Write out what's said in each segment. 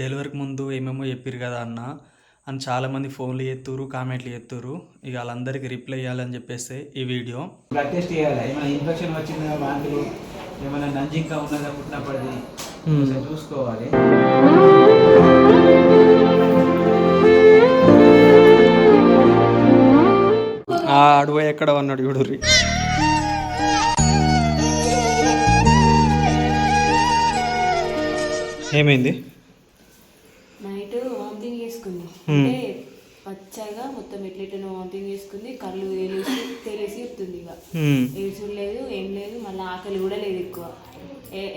డెలివరీకి ముందు ఏమేమో చెప్పిర్రు కదా అన్న అని చాలామంది ఫోన్లు చేస్తుర్రు, కామెంట్లు చేస్తుర్రు. ఇక వాళ్ళందరికీ రిప్లై ఇవ్వాలని చెప్పేసి ఈ వీడియో. బ్లడ్ టెస్ట్ చేయాలి, ఏమైనా ఇన్ఫెక్షన్ వచ్చిందా, వాంతులు ఏమైనా నంజింకా ఉన్నదా పుట్టినప్పటిది చూసుకోవాలి. అడుగు ఎక్కడ ఉన్నాడు చూడుర్రి. ఏమైంది? నైట్ వామిటింగ్ చేసుకుంది, అంటే పచ్చగా మొత్తం ఎట్లెట్లనో వామిటింగ్ చేసుకుంది, కళ్ళు తేలేసి చెప్తుంది. ఇక ఏడ్చుడు లేదు, ఏం లేదు, మళ్ళీ ఆకలి కూడా లేదు.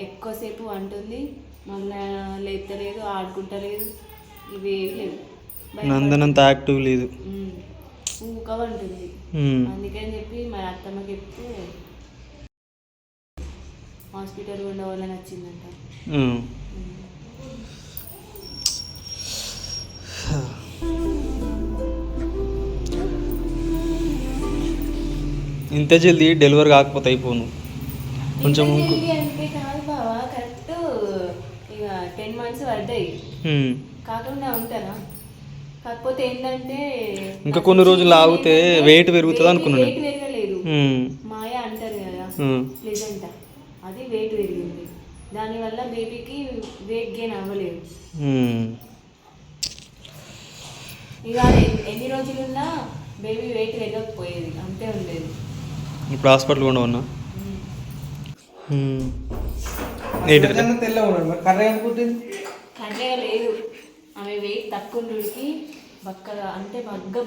ఎక్కువసేపు అంటుంది, మళ్ళీ లేపుతలేదు, ఆడుకుంటలేదు, ఇవేవి లేదు. నందనంత యాక్టివ్ లేదు, ఊకవంటుంది. అందుకని చెప్పి మరి అత్తమ్మకి చెప్తే హాస్పిటల్ ఉండవాలని వచ్చిందంట. ఇంత జల్దీ డెలివరీ కాకపోతే అయిపోను కొంచెం. అంటే కాదు బావా, కరెక్ట్ ఇక 10 months పడ్డాయి, కాకుండా ఉంటారా? కాకపోతే ఏంటంటే ఇంకా కొన్ని రోజులు ఆగితే వెయిట్ పెరుగుతుంది అనుకున్నాను. వెయిట్ పెరగలేదు, మాయ అంటారు కదా ప్లెజెంట్, అది వెయిట్ పెరిగింది. దానివల్ల బేబీకి వెయిట్ గెయిన్ అవ్వలేదు. ఇక ఎన్ని రోజులున్నా బేబీ వెయిట్ పెరగకపోయేది, అంతే ఉండేది. ఇప్పుడు హాస్పిటల్ కూడా ఉన్నా. కర్రగా లేదు, ఆమె వెయిట్ తక్కువ ఉండేకి బక్కగా, అంటే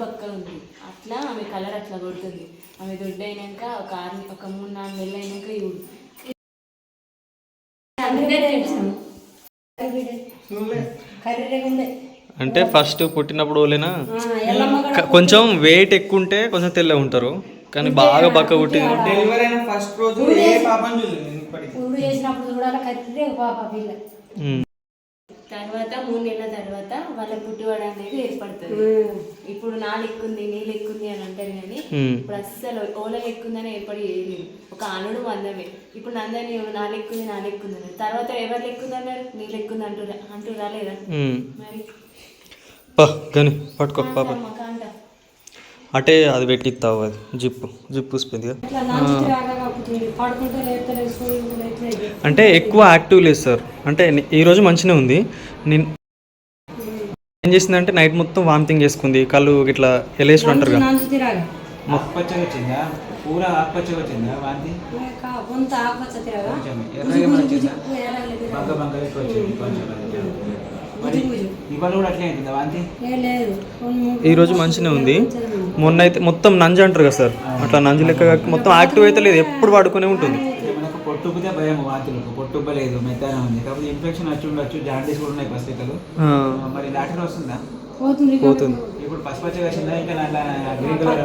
బక్క ఉంది. అట్లా ఆమె కలర్ అట్లా కొడుతుంది. ఆమె దొడ్డు అయినాక ఒక 3-4 నెలలు అయినాక ఇవి అంటే ఫస్ట్ పుట్టినప్పుడు వాళ్ళైనా కొంచెం వెయిట్ ఎక్కువ ఉంటే కొంచెం తెల్లగా ఉంటారు, కానీ బాగా బక్క పుట్టి డెలివరీ అయిన ఫస్ట్ రోజు ఏ పాపం చూడలేదు. తర్వాత 3 నెలల తర్వాత వాళ్ళ పుట్టివాడు అనేది ఏర్పడుతుంది. ఇప్పుడు నా లెక్కుంది, నీ లెక్కుంది అని అంటారు, కానీ ఇప్పుడు అస్సలు ఓల లెక్కుందని ఏర్పడి చేయలేదు. ఒక అనుడు మందమే. ఇప్పుడు నందని నా లెక్కుంది, నా లెక్కుంది అన్నారు. తర్వాత ఎవరు లెక్కుంది అన్నారు? నీ లెక్కుంది అంటూ రాలేదా? మరి పట్టుకో పాప అటే అది పెట్టిస్తావు, అది జిప్పు వస్తుంది. అంటే ఎక్కువ యాక్టివ్ లేదు సార్. అంటే ఈరోజు మంచిగా ఉంది. నేను ఏం చేసిందంటే నైట్ మొత్తం వామిటింగ్ చేసుకుంది, కళ్ళు ఇట్లా ఎలేసి అంటారు కదా. ఆకుపచ్చగా వచ్చిందా? పూరా ఆకుపచ్చగా వచ్చిందా? వాంతి ఇవాళ కూడా అట్లే అవుతుందా వాంతి? ఈరోజు మంచిగా ఉంది. మొన్న అయితే మొత్తం నంజు అంటారు కదా సార్, అట్లా నంజు లెక్క మొత్తం యాక్టివ్ అయితే లేదు, ఎప్పుడు పడుకునే ఉంటుంది. మనకు పొట్టుకుతే భయం వాంతులకు, పొట్టుబ్బలేదు, మెత్తగా ఉంది. కాకపోతే ఇన్ఫెక్షన్ వచ్చి ఉండొచ్చు, జాండీస్ కూడా ఉన్నాయి పసికలు. మరి డాక్టర్ వస్తుందా? పోతుంది. ఇప్పుడు పసుపచ్చగా వచ్చిందా? ఇంకా గ్రీన్ కలర్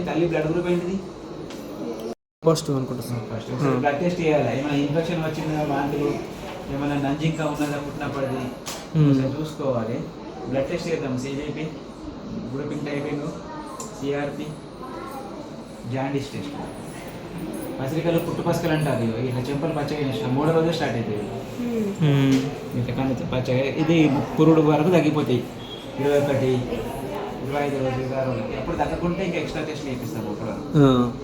తల్లి బ్లడ్ గ్రూప్ ఏంటిది? ఫస్ట్ అనుకుంటున్నాను. ఫస్ట్ బ్లడ్ టెస్ట్ చేయాలి, ఏమైనా ఇన్ఫెక్షన్ వచ్చిందా, వాంతులు ఏమైనా నంజింకా ఉన్నదా పుట్టినప్పటిది చూసుకోవాలి. బ్లడ్ టెస్ట్ చేద్దాం. CBP, grouping typing, CRP, jaundice test. పసిరికలు పుట్టు పసికలు అంటారు. ఇట్లా చెంపలు పచ్చగా ఇష్టం 3వ రోజు స్టార్ట్ అవుతాయి. ఇట్లా కానీ పచ్చగా ఇది పురుడు వరకు తగ్గిపోతాయి. 21, 25 రోజులు, 26 రోజులు. ఎప్పుడు తగ్గకుంటే ఇంకా ఎక్స్ట్రా టెస్ట్ చేపిస్తాము. ఒక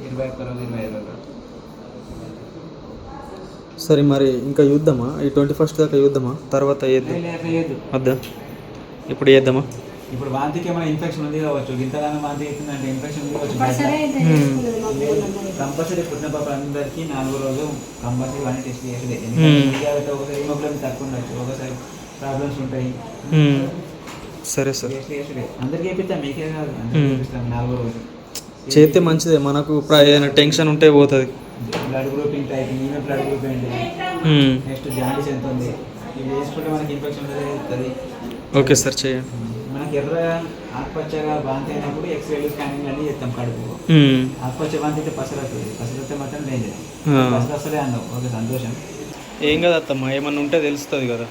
21 రోజు, 25 రోజులు. సరే మరి ఇంకా చూద్దామా? ఈ 21st దాకా చూద్దామా? తర్వాత వద్దా? ఇప్పుడు చేద్దామా? ఇప్పుడు వాంతికి ఏమైనా ఇన్ఫెక్షన్ ఉంది కావచ్చు, ఇంతగానో వాంతి అవుతుందంటే ఇన్ఫెక్షన్ ఉంది కావచ్చు. కంపల్సరీ పుట్టిన పాప అందరికీ 4వ రోజు కంపల్సరీ వాంతి టెస్ట్ చేసేది. ఒకసారి హిమోగ్లోబిన్ తక్కువ ఉండొచ్చు, ఒకసారి ప్రాబ్లమ్స్ ఉంటాయి. సరే సార్, అందరికి చేపిస్తాం, మీకే కాదు, అందరికీ చేపిస్తాం. 4వ రోజు చేస్తే మంచిదే, మనకు ఏదైనా టెన్షన్ ఉంటే పోతుంది. బ్లడ్ గ్రూపింగ్ టైపింగ్, ఈమె బ్లడ్ గ్రూప్ ఏంటి, నెక్స్ట్ జాండీస్ ఎంత ఉంది, ఇవి వేసుకుంటే మనకి ఇన్ఫెక్షన్ అవుతుంది. ఓకే సార్, చేయండి. మనకి ఎర్రగా ఆకుపచ్చగా వాంతి అయినప్పుడు ఎక్స్రేలు, స్కానింగ్ అన్నీ చేస్తాం కడుపు. ఆకుపచ్చ వాంతి అయితే పసరతే మాత్రం డేంజర్. పసరస్తలే అన్నావు, ఓకే సంతోషం. ఏం కదా అత్తమ్మ, ఏమన్నా ఉంటే తెలుస్తుంది కదా.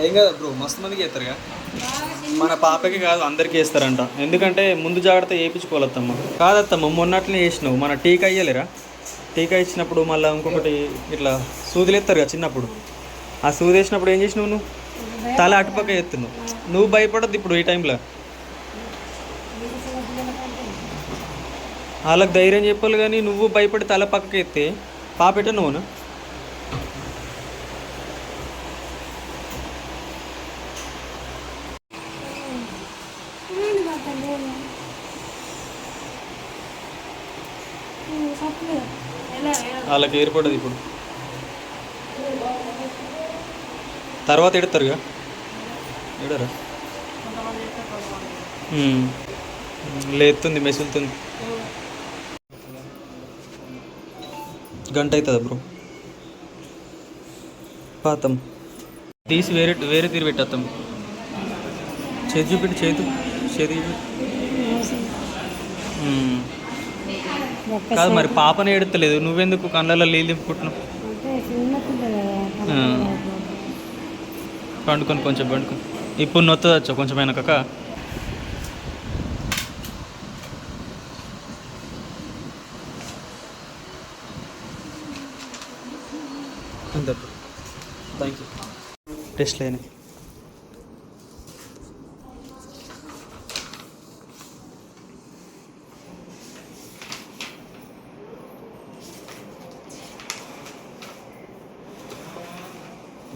ఏం కాదు బ్రో, మస్తు మందికి వేస్తారుగా. మన పాపకి కాదు అందరికీ వేస్తారంట. ఎందుకంటే ముందు జాగ్రత్త వేయించుకోవాలత్తమ్మ. కాదత్తమ్మ, మొన్నట్లనే వేసినావు మన టీకా అయ్యలేరా. టీకా ఇచ్చినప్పుడు మళ్ళీ ఇంకొకటి ఇట్లా సూదులు ఎత్తారు కదా చిన్నప్పుడు. ఆ సూది వేసినప్పుడు ఏం చేసినావు నువ్వు? తల అటుపక్క ఎత్తున్నావు. నువ్వు భయపడద్దు ఇప్పుడు ఈ టైంలో. వాళ్ళకి ధైర్యం చెప్పాలి కానీ నువ్వు భయపడి తల పక్కకి ఎత్తే పాపెట్ట నువ్వునా. వాళ్ళకి ఏర్పడదు ఇప్పుడు. తర్వాత ఎడతారుగా, ఎడరా లేస్తుంది, మెసులుతుంది. గంట అవుతుందా బ్రో? పాతం తీసి వేరే వేరే తీరు పెట్టేస్తాం. చేతి చూపెట్టి, చేతి చూపెట్టి. కాదు మరి పాపనే ఎడతలేదు, నువ్వెందుకు కళ్ళల్లో నీళ్ళు దింపుకుంటున్నావు? పండుకొని కొంచెం పండుకొని. ఇప్పుడు నొత్తదచ్చా కొంచెం అయినాక. అంతే, థ్యాంక్ యూ. టెస్ట్ లేని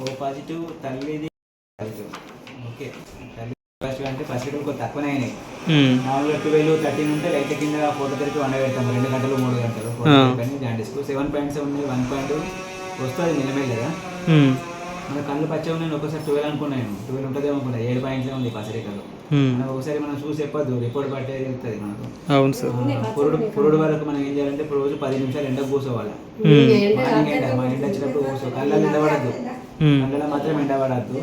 ఓ పాజిటివ్ తల్లిది పాజిటివ్. ఓకే, తల్లి పాజిటివ్ అంటే ఫస్ట్ కొంచెం తక్కువనే అయినాయి. మామూలుగా 12, 13 ఉంటే లైట్ కింద ఫోటో తెరికి వండబెడతాం 2 గంటలు 3 గంటలు. కానీ జాండీస్కు 7.7 1 పాయింట్ వస్తుంది నిలమేలేదా. మన కళ్ళు పచ్చగా నేను ఒకసారి 12 అనుకున్నాను, 12 ఉంటుంది అనుకున్నా, 7 పాయింట్లే ఉంది పసరికలు. ఒకసారి మనం చూసి చెప్పొద్దు, రిపోర్ట్ పట్టేది వెళ్తుంది మనకు. అవును సార్. పురుడు వరకు మనం ఏం చేయాలంటే ఇప్పుడు రోజు 10 నిమిషాలు ఎండ కూర్చోవాలి. మార్నింగ్ ఎండ, మా ఎండ వచ్చినప్పుడు కూర్చో, కళ్ళలో ఎండబడద్దు, కళ్ళలో మాత్రం ఎండబడద్దు,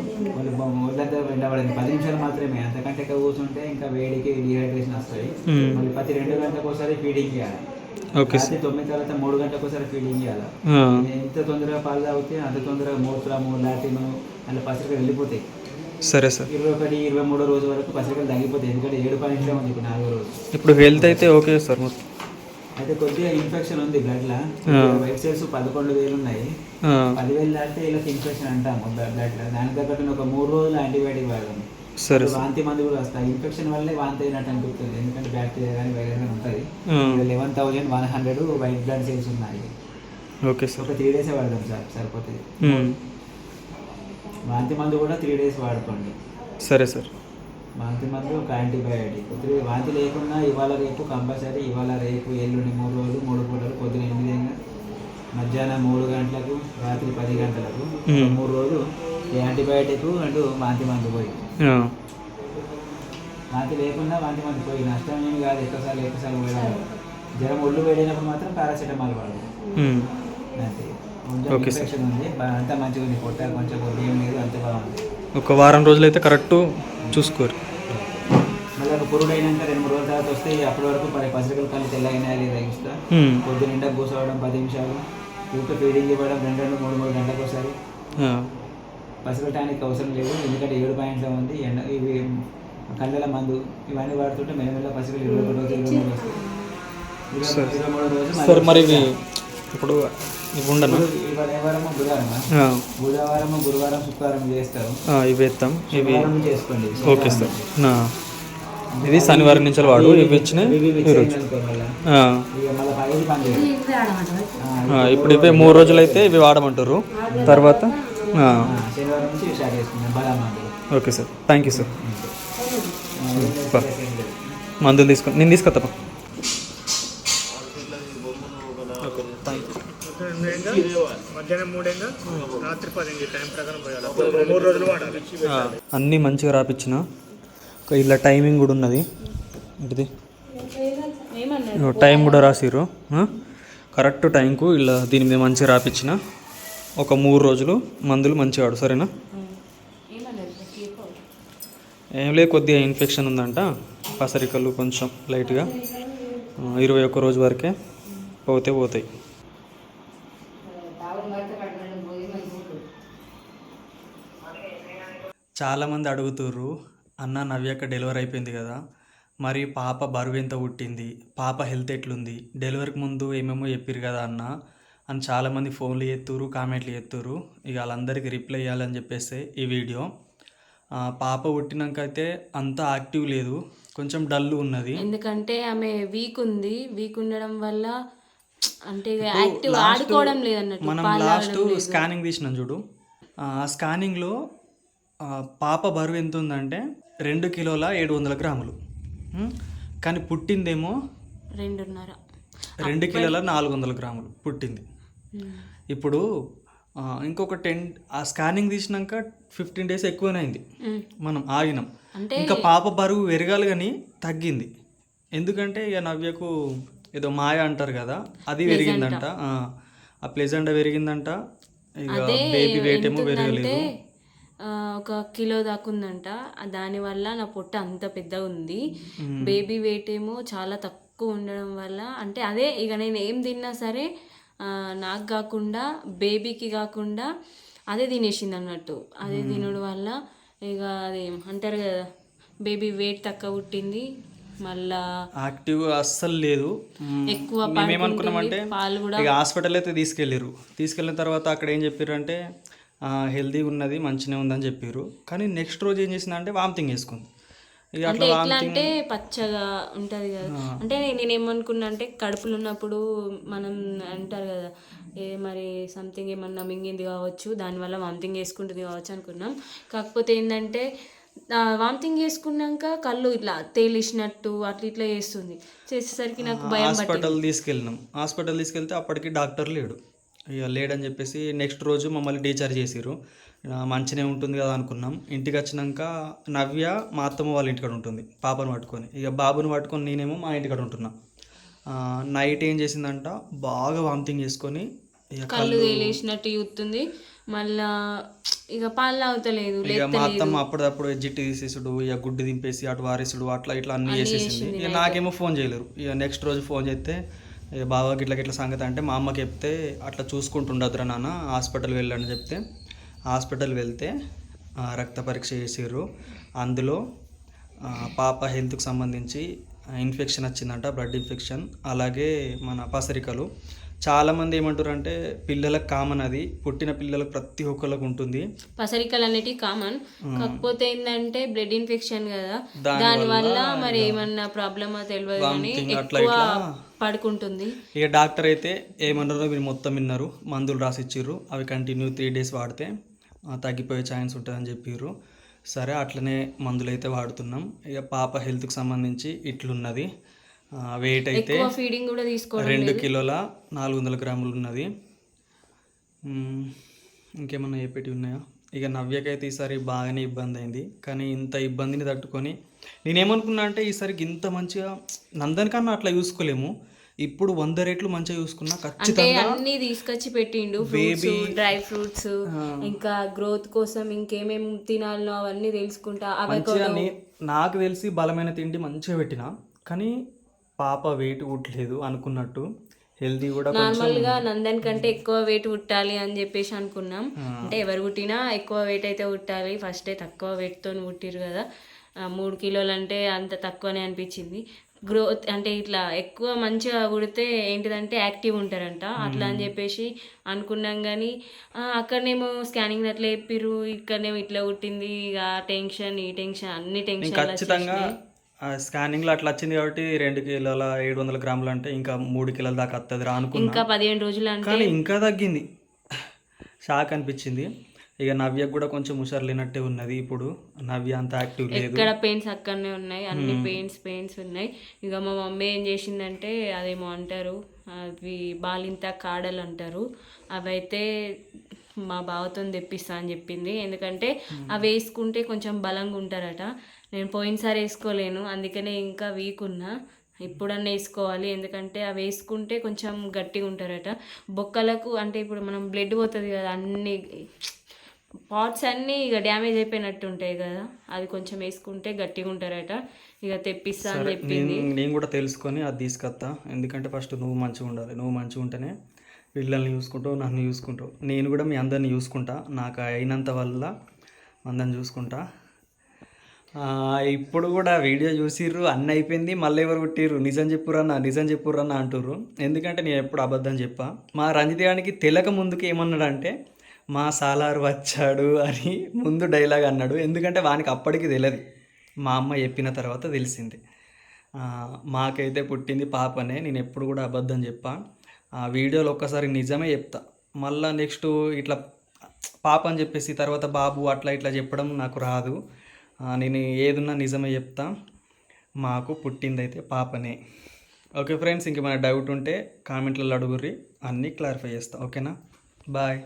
ఒళ్ళంతా ఎండబడద్దు, 10 నిమిషాలు మాత్రమే. అంతకంటే ఎక్కువ కూర్చుంటే ఇంకా వేడికి డిహైడ్రేషన్ వస్తుంది. మళ్ళీ ప్రతి 2 గంటలకు ఒకసారి ఫీడింగ్ చేయాలి. రాత్రి 9 తర్వాత 3 గంటలకు ఒకసారి ఫీడింగ్ చేయాలి. ఎంత తొందరగా పాలు తాగితే అంత తొందరగా మూత్రము, లాటిన్ అలా పసరికలు వెళ్ళిపోతాయి. సరే సార్. 21, 23 రోజు వరకు పసరికలు తగ్గిపోతాయి. ఎందుకంటే 7 పాయింట్లే ఉంది ఇప్పుడు 4వ రోజు. ఇప్పుడు హెల్త్ అయితే ఓకే సార్ మొత్తం. అయితే కొద్దిగా ఇన్ఫెక్షన్ ఉంది బ్లడ్లో. వైట్ సెల్స్ 11,000 ఉన్నాయి. 10,000 దాటితే ఇలా ఇన్ఫెక్షన్ అంటాము బ్లడ్లో. దానికి తగ్గట్టు ఒక 3 రోజులు యాంటీబయాటిక్ వాడదాం. సరే. వాంతి మందు కూడా వస్తాయి. ఇన్ఫెక్షన్ వల్లే వాంతి అయినట్టు అనిపిస్తుంది, ఎందుకంటే బ్యాక్టీరియా కానీ వైరస్ కానీ ఉంటుంది. 11,100 వైట్ బ్లడ్ సెల్స్ ఉన్నాయి. Okay sir. ఒక 3 డేసే వాడదాం సార్, సరిపోతుంది. వాంతి మందు కూడా 3 డేస్ వాడుకోండి. సరే సార్. వాంతి మందు ఒక యాంటీబయాటిక్. వాంతి లేకుండా ఇవాళ రేపు కంపల్సరీ, ఇవాళ రేపు ఎల్లుండి 3 రోజులు 3 పూటలు, పొద్దున 8 మధ్యాహ్నం 3 గంటలకు, రాత్రి 10 గంటలకు 3 రోజులు యాంటీబయాటిక్ అండ్ వాంతి మందు పోయి. వాంతి లేకుండా వాంతి మందు పోయి నష్టం ఏమి కాదు. ఎక్కువసార్లు పోయడం. జ్వరం ఒళ్ళు వేడినప్పుడు మాత్రం పారాసిటమాల్ వాడదు. అంతే. కొంచెం ఇన్ఫెక్షన్ ఉంది, అంతా మంచిగా ఉంది, పొట్ట కొంచెం ఏం లేదు, అంత బాగుంది. ఒక వారం రోజులు అయితే కరెక్ట్ చూసుకోరు. మళ్ళీ ఒక పురుడు అయినాక 2-3 రోజుల తర్వాత వస్తే అప్పటి వరకు పసరికలు కళ్ళు తెల్లగినా లేదా ఇస్తా. పొద్దున నిండా కూర్చోవడం 10 నిమిషాలు, ఊరికే ఫీడింగ్ ఇవ్వడం 2-3 గంటలకు ఒకసారి. పసిగట్టడానికి అవసరం లేదు, ఎందుకంటే 7 పాయింట్ల ఉంది. ఇవి కళ్ళల మందు ఇవన్నీ వాడుతుంటే మెల్లమెల్ల పసిగలు 21 రోజులు 23 వస్తాయి. 23 రోజులు. సార్ మరి ఇప్పుడు ఉండను బుధవారం, గురువారం, శుక్రవారం చేస్తారు. ఇవి వేస్తాం, ఇవి చేసుకోండి. Okay sir. ఇది శనివారం నుంచి వాడు. ఇవి ఇచ్చిన ఇప్పుడు ఇవే 3 రోజులు అయితే ఇవి వాడమంటారు. తర్వాత శనివారం నుంచి స్టార్ట్ చేసుకుంటాం. Okay sir, thank you sir. మందులు తీసుకొని నేను తీసుకొస్తా. Okay, thank you. మధ్యాహ్నం 3 రాత్రి 10 టైం ప్రకారం పోయాలి. 3 రోజులు వాడాలి. అన్నీ మంచిగా రాపించిన. ఇలా టైమింగ్ కూడా ఉన్నది, ఇది టైం కూడా రాసిర్రు. కరెక్ట్ టైంకు ఇలా దీని మీద మంచిగా రాపించిన. ఒక 3 రోజులు మందులు మంచిగా వాడు. సరేనా? ఏం లేదు, కొద్దిగా ఇన్ఫెక్షన్ ఉందంట, పసరికలు కొంచెం లైట్గా. 21 రోజు వరకే పోతాయి. చాలామంది అడుగుతుర్రు, అన్న నవ్యక్క డెలివరీ అయిపోయింది కదా, మరి పాప బరువు ఎంత పుట్టింది, పాప హెల్త్ ఎట్లుంది, డెలివరీకి ముందు ఏమేమో చెప్పారు కదా అన్న అని చాలామంది ఫోన్లు చేస్తుర్రు, కామెంట్లు చేస్తుర్రు. ఇక వాళ్ళందరికీ రిప్లై ఇవ్వాలని చెప్పేసి ఈ వీడియో. పాప పుట్టినాక అయితే అంత యాక్టివ్ లేదు, కొంచెం డల్ ఉన్నది. ఎందుకంటే ఆమె వీక్ ఉంది, వీక్ ఉండడం వల్ల అంటే యాక్టివ్ ఆడుకోవడం లేదన్నట్టు. మనం లాస్ట్ స్కానింగ్ తీసినాం చూడు, ఆ స్కానింగ్లో పాప బరువు ఎంత ఉందంటే 2 కిలోల 700 గ్రాములు. కానీ పుట్టిందేమో 2 కిలోల 400 గ్రాములు పుట్టింది. ఇప్పుడు ఇంకొక 10 ఆ స్కానింగ్ తీసినాక 15 డేస్ ఎక్కువనే అయింది, మనం ఆగినాం. ఇంకా పాప బరువు పెరగాలి కానీ తగ్గింది. ఎందుకంటే ఇక నవ్యకు ఏదో మాయ అంటారు కదా, అది పెరిగిందంట. ఆ ప్లెజెంట్ పెరిగిందంట. ఇక బేబీ వెయిట్ ఏమో పెరగలేదు, 1 కిలో దాకా ఉందంట. దానివల్ల నా పొట్ట అంత పెద్దగా ఉంది. బేబీ వెయిట్ ఏమో చాలా తక్కువ ఉండడం వల్ల, అంటే అదే ఇక నేను ఏం తిన్నా సరే నాకు కాకుండా బేబీకి కాకుండా అదే తినేసింది అన్నట్టు. అదే తినడం వల్ల ఇక అది అంటారు కదా, బేబీ వెయిట్ తక్కువ పుట్టింది, మళ్ళా యాక్టివ్ అస్సలు లేదు. ఎక్కువ మేమేమనుకున్నామంటే ఇక హాస్పిటల్ అయితే తీసుకెళ్ళిన తర్వాత అక్కడ ఏం చెప్పారు అంటే హెల్దీగా ఉన్నది, మంచిగా ఉందని చెప్పారు. కానీ నెక్స్ట్ రోజు ఏం చేసింది అంటే వామిటింగ్ వేసుకుంది. ఇక అంటే ఎట్లా అంటే పచ్చగా ఉంటుంది కదా. అంటే నేనేమనుకున్నా అంటే కడుపులో ఉన్నప్పుడు మనం అంటారు కదా, మరి సంథింగ్ ఏమన్నా మింగింది కావచ్చు, దానివల్ల వామిటింగ్ వేసుకుంటుంది కావచ్చు అనుకున్నాం. కాకపోతే ఏంటంటే వామిటింగ్ చేసుకున్నాక కళ్ళు ఇట్లా తేలిసినట్టు అట్లా ఇట్లా చేస్తుంది. చేసేసరికి నాకు భయం. హాస్పిటల్ తీసుకెళ్తే అప్పటికి డాక్టర్ లేడని చెప్పేసి నెక్స్ట్ రోజు మమ్మల్ని డిశ్చార్జ్ చేసిర్రు. మంచిగా ఉంటుంది కదా అనుకున్నాం. ఇంటికి వచ్చినాక నవ్య మా అత్తమ్మ వాళ్ళ ఇంటికాడ ఉంటుంది పాపను పట్టుకొని, ఇక బాబుని పట్టుకొని నేనేమో మా ఇంటికాడ ఉంటున్నా. నైట్ ఏం చేసిందంట, బాగా వామిటింగ్ చేసుకొని ఇక కళ్ళు తేలేసినట్టు చూస్తుంది. మళ్ళా ఇక పాలు తాగుతలేదు. ఇక మా అత్తమ్మ అప్పుడప్పుడు జిట్టి తీసేసుడు, ఇక గుడ్డు దింపేసి అటు వారేసుడు, అట్లా ఇట్లా అన్నీ చేసేసింది. ఇక నాకేమో ఫోన్ చేయలేరు. ఇక నెక్స్ట్ రోజు ఫోన్ చేస్తే బాబా గిట్ల సంగతి అంటే మా అమ్మకి చెప్తే అట్లా చూసుకుంటుండదురా నాన్న, హాస్పిటల్ వెళ్ళని చెప్తే హాస్పిటల్ వెళ్తే రక్త పరీక్ష చేసిర్రు. అందులో పాప హెల్త్కి సంబంధించి ఇన్ఫెక్షన్ వచ్చిందంట, బ్లడ్ ఇన్ఫెక్షన్. అలాగే మన పసరికలు. చాలామంది ఏమంటారు అంటే పిల్లలకు కామన్, అది పుట్టిన పిల్లలకు ప్రతి ఒక్కరికి ఉంటుంది పసరికలు అనేటివి కామన్. కాకపోతే ఏంటంటే బ్లడ్ ఇన్ఫెక్షన్ కదా, దానివల్ల మరి ఏమన్నా ప్రాబ్లమా తెలియదు కానీ ఎక్కువ పడుకుంటుంది. ఇక డాక్టర్ అయితే ఏమన్నారో మీరు మొత్తం విన్నారు, మందులు రాసిచ్చిర్రు, అవి కంటిన్యూ 3 డేస్ వాడితే తగ్గిపోయే ఛాన్స్ ఉంటుందని చెప్పారు. సరే అట్లనే మందులు అయితే వాడుతున్నాం. ఇక పాప హెల్త్కి సంబంధించి ఇట్లున్నది. వెయిట్ అయితే ఫీడింగ్ కూడా 2 కిలోల 400 గ్రాములు ఉన్నది. ఇంకేమన్నా చెప్పేటి ఉన్నాయా? ఇక నవ్యకైతే ఈసారి బాగానే ఇబ్బంది అయింది. కానీ ఇంత ఇబ్బందిని తట్టుకొని నేనేమనుకున్నా అంటే ఈసారికి ఇంత మంచిగా నందన్ కన్నా అట్లా చూసుకోలేము, ఇప్పుడు 100 రెట్లు మంచిగా చూసుకున్నా ఖచ్చితంగా. అన్ని తీసుకొచ్చి పెట్టిండు, ఫ్రూట్స్, డ్రై ఫ్రూట్స్, ఇంకా గ్రోత్ కోసం ఇంకేమేమి తినాలో అవన్నీ తెలుసుకుంటా. నాకు తెలిసి బలమైన తిండి మంచిగా పెట్టిన, కానీ పాప వెయిట్ పుట్టలేదు అనుకున్నట్టు. హెల్దీ కూడా నార్మల్గా నందన్ కంటే ఎక్కువ వెయిట్ పుట్టాలి అని చెప్పేసి అనుకున్నాం. అంటే ఎవరు పుట్టినా ఎక్కువ వెయిట్ అయితే పుట్టాలి, ఫస్టే తక్కువ వెయిట్తో పుట్టిరు కదా. 3 కిలోలు అంటే అంత తక్కువనే అనిపించింది. గ్రోత్ అంటే ఇట్లా ఎక్కువ మంచిగా పుడితే ఏంటిదంటే యాక్టివ్ ఉంటారంట, అట్లా అని చెప్పేసి అనుకున్నాం. కానీ అక్కడనేమో స్కానింగ్ అట్లా చెప్పిర్రు, ఇక్కడనేమో ఇట్లా పుట్టింది. ఇక టెన్షన్, ఈ టెన్షన్, అన్ని టెన్షన్. ఖచ్చితంగా స్కానింగ్లో అట్లా వచ్చింది కాబట్టి 2 కిలోల 700 గ్రాములు అంటే ఇంకా 3 కిలోల దాకా వస్తుంది రా అనుకున్నా. ఇంకా 15 రోజులు అంటే కానీ ఇంకా తగ్గింది. షాక్ అనిపించింది. ఇక నవ్యకు కూడా కొంచెం హుషారు లేనట్టే ఉన్నది. ఇప్పుడు నవ్య అంత యాక్టివ్ లేదు, ఇక్కడ పెయిన్స్ అక్కడనే ఉన్నాయి, అన్ని పెయిన్స్ ఉన్నాయి. ఇక మా మమ్మీ ఏం చేసిందంటే అదేమో అంటారు, అవి బాలింత కాడలు అంటారు, అవైతే మా బావతో తెప్పిస్తా అని చెప్పింది. ఎందుకంటే అవి వేసుకుంటే కొంచెం బలంగా ఉంటారట. నేను పోయినసారి వేసుకోలేను, అందుకనే ఇంకా వీక్ ఉన్నా. ఇప్పుడన్నా వేసుకోవాలి, ఎందుకంటే అవి వేసుకుంటే కొంచెం గట్టిగా ఉంటారట. బొక్కలకు అంటే ఇప్పుడు మనం బ్లడ్ పోతుంది కదా, అన్ని పార్ట్స్ అన్నీ ఇక డ్యామేజ్ అయిపోయినట్టు ఉంటాయి కదా, అది కొంచెం వేసుకుంటే గట్టిగా ఉంటారట. ఇక తెప్పిస్తా అని చెప్పింది. నేను కూడా తెలుసుకొని అది తీసుకొస్తా. ఎందుకంటే ఫస్ట్ నువ్వు మంచిగా ఉండాలి, నువ్వు మంచిగా ఉంటేనే పిల్లల్ని చూసుకుంటావు, నన్ను చూసుకుంటావు. నేను కూడా మీ అందరిని చూసుకుంటా, నాకు అయినంత వల్ల అందరం చూసుకుంటా. ఇప్పుడు కూడా వీడియో చూసిర్రు, అన్న అయిపోయింది, మళ్ళీ ఎవరు పుట్టిర్రు, నిజం చెప్పురన్న అంటుర్రు. ఎందుకంటే నేను ఎప్పుడు అబద్ధం చెప్పా. మా రంజిత్ గానికి తెలక ముందుకు ఏమన్నాడంటే మా సాలారు వచ్చాడు అని ముందు డైలాగ్ అన్నాడు. ఎందుకంటే వానికి అప్పటికి తెలియదు, మా అమ్మ చెప్పిన తర్వాత తెలిసింది. మాకైతే పుట్టింది పాపనే, నేను ఎప్పుడు కూడా అబద్ధం చెప్పా. ఆ వీడియోలో ఒక్కసారి నిజమే చెప్తా, మళ్ళీ నెక్స్ట్ ఇట్లా పాప అని చెప్పేసి తర్వాత బాబు అట్లా ఇట్లా చెప్పడం నాకు రాదు. నేను ఏదున్నా నిజమే చెప్తా. మాకు పుట్టిందైతే పాపనే. ఓకే ఫ్రెండ్స్, ఇంకేమైనా డౌట్ ఉంటే కామెంట్లలో అడుగుర్రి, అన్నీ క్లారిఫై చేస్తా. ఓకేనా, బాయ్.